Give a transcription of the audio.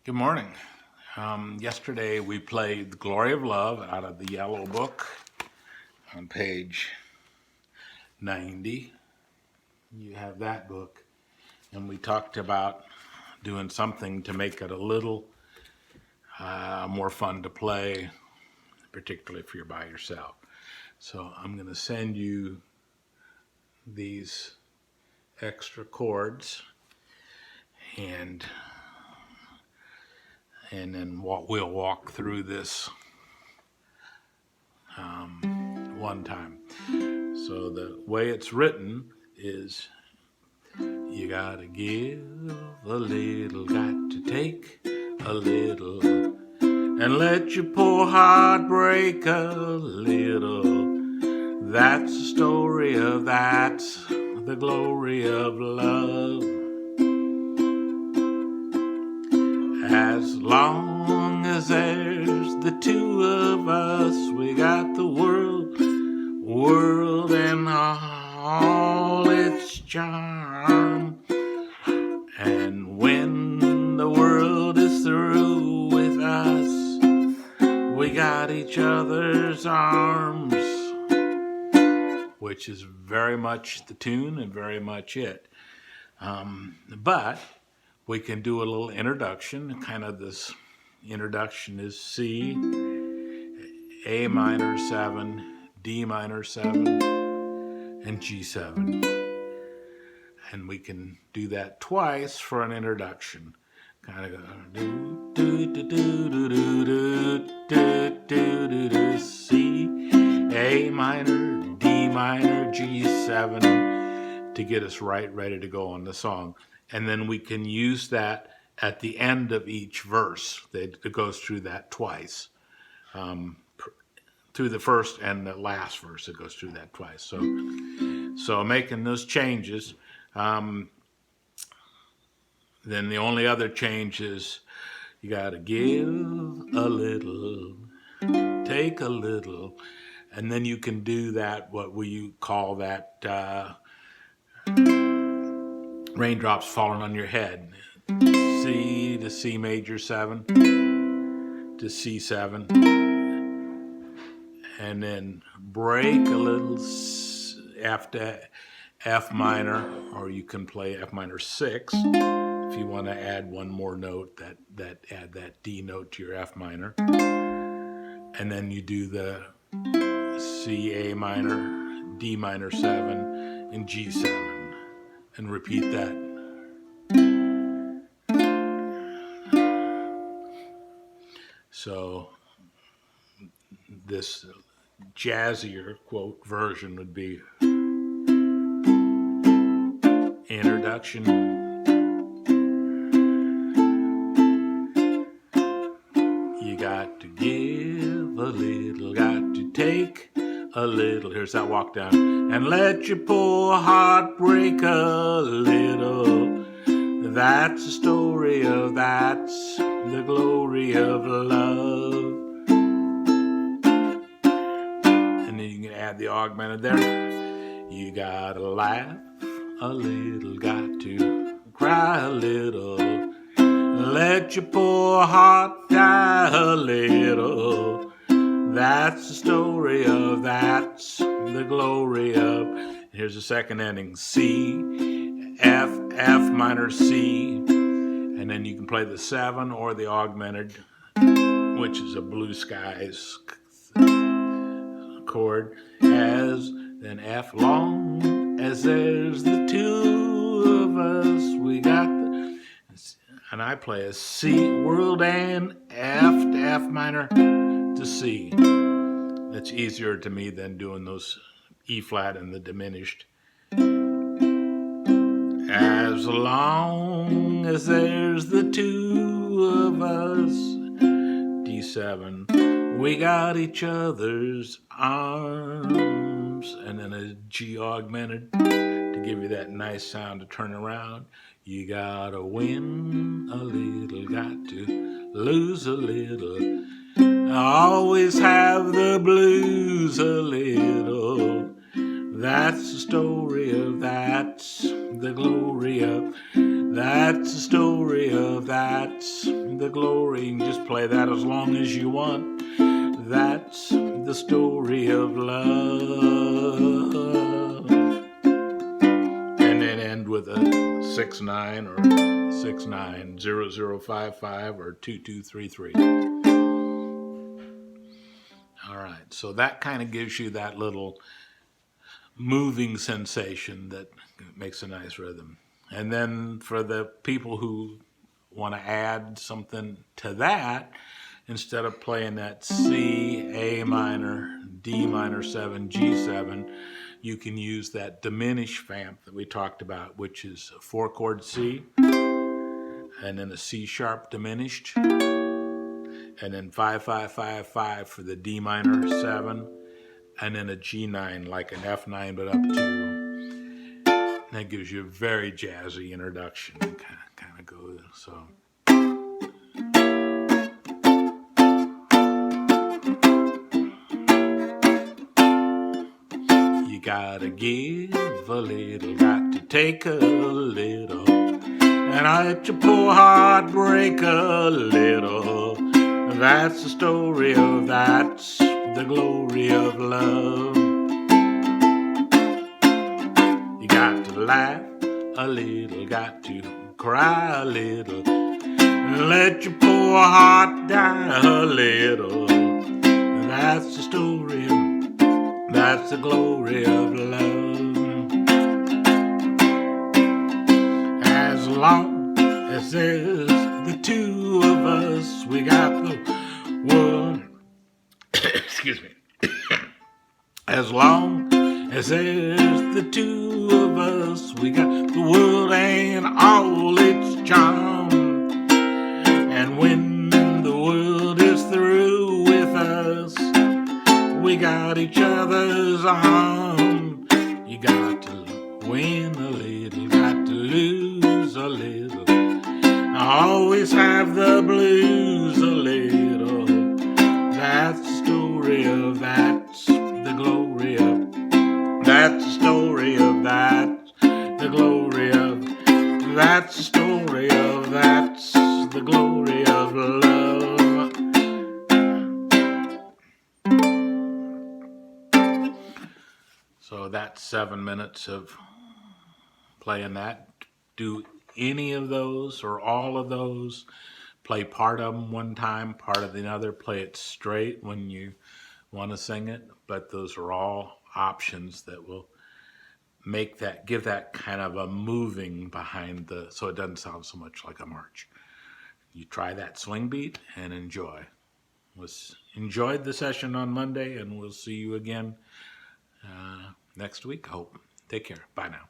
Good morning. Yesterday we played The Glory of Love out of the Yellow Book on page 90. You have that book. And we talked about doing something to make it a little more fun to play, particularly if you're by yourself. So I'm going to send you these extra chords and then we'll walk through this one time. So the way it's written is, you gotta give a little, got to take a little, and let your poor heart break a little. That's the story of that's the glory of love. As long as there's the two of us, we got the world and all its charm. And when the world is through with us, we got each other's arms, which is very much the tune and very much it. But we can do a little introduction. Kind of this introduction is C, A minor 7, D minor 7, and G7. And we can do that twice for an introduction. Kind of go do C, A minor, D minor, G7 to get us ready to go on the song. And then we can use that at the end of each verse. It goes through that twice. Through the first and the last verse, it goes through that twice. So making those changes, then the only other change is you got to give a little, take a little, and then you can do that, what we call that, raindrops falling on your head. C to C major 7 to C7, and then break a little F to F minor, or you can play F minor 6 if you want to add one more note, that add that D note to your F minor, and then you do the C, A minor, D minor 7, and G7. And repeat that. So this jazzier quote version would be introduction. You got to give a little, got to take a little. Here's that walk down. And let your poor heart break a little. That's the story of that's the glory of love. And then you can add the augmented there. You gotta laugh a little, got to cry a little. Let your poor heart die a little. That's the story of that's the glory of. Here's the second ending. C, F, F minor, C. And then you can play the 7 or the augmented, which is a blue skies chord. As then F, long as there's the two of us, we got the, and I play a C, world and F to F minor to C. That's easier to me than doing those E flat and the diminished. As long as there's the two of us, D7, we got each other's arms. And then a G augmented to give you that nice sound to turn around. You gotta win a little, got to lose a little. Always have the blues a little. That's the story of that's the glory of. That's the story of that's the glory. You can just play that as long as you want. That's the story of love. And then end with a 6-9 or 6-9-0055 or 2233. All right, so that kind of gives you that little moving sensation that makes a nice rhythm. And then for the people who want to add something to that, instead of playing that C, A minor, D minor 7, G7, you can use that diminished vamp that we talked about, which is a 4-chord C, and then a C sharp diminished, and then 5-5-5-5 for the D minor 7, and then a G9 like an F9 but up 2. That gives you a very jazzy introduction. Kind of goes so. You gotta give a little, got to take a little, and I let your poor heart break a little. That's the story of, that's the glory of love. You got to laugh a little, got to cry a little, and let your poor heart die a little. That's the story of, that's the glory of love. As long as there's the two of us, we got the world. Excuse me. As long as there's the two of us, we got the world and all its charm. And when the world is through with us, we got each other's arm. You got to win a little, got to lose a little, always have the blues a little. That's the story of, that's the glory of, that's the story of, that's the glory of, that's the story of, that's the glory of love. So that's 7 minutes of playing that. Do any of those or all of those. Play part of them one time, part of the other. Play it straight when you want to sing it. But those are all options that will make that, give that kind of a moving behind the, so it doesn't sound so much like a march. You try that swing beat and enjoy. Enjoyed the session on Monday, and we'll see you again next week, I hope. Take care. Bye now.